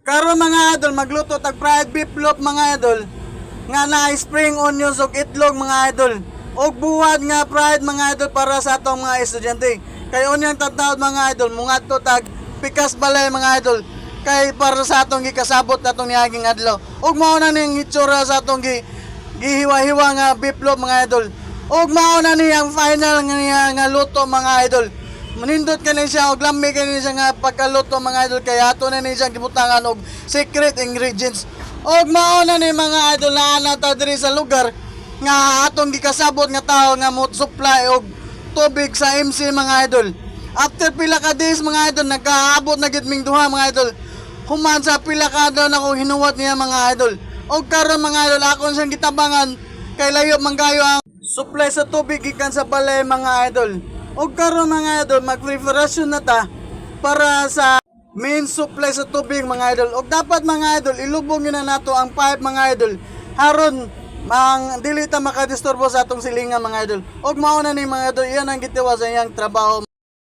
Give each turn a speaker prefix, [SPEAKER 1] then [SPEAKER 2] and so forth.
[SPEAKER 1] Karon mga idol, magluto tag fried beef loaf mga idol. Nga na spring onions ug itlog mga idol. Og buwad nga fried mga idol para sa atong mga estudyante. Kay unyang tatawd mga idol, mungadto tag pikas balay mga idol. Kay para sa atong gikasabot natong niaging adlaw. Og mao na ning itsura sa atong gihiwa-hiwa nga beef loaf mga idol. Og mao na ni ang final nga luto mga idol. Manindot kani siya og lami kani siya nga pagkaluto mga idol kay ato na ni siya gibutangan og secret ingredients. Og mao na ni mga idol na ana ta diri sa lugar nga atong gikasabot nga tao nga mo supply og tubig sa MC mga idol. After pila ka days mga idol nagkaabot na gid ming duha mga idol. Human sa pila ka daw na ko hinuwat niya mga idol. Og karon mga idol akon siyang gitabangan kay layo man kayo ang supply sa tubig gikan sa balay mga idol. Og karon mga idol mag-preparasyon na ta para sa main supply sa tubig mga idol. Og dapat mga idol ilubong na nato ang pipe mga idol haron mang dili ta makadisturbo sa atong silingan mga idol. Og mao na ni mga idol iyan ang gitiwa sa iyang trabaho.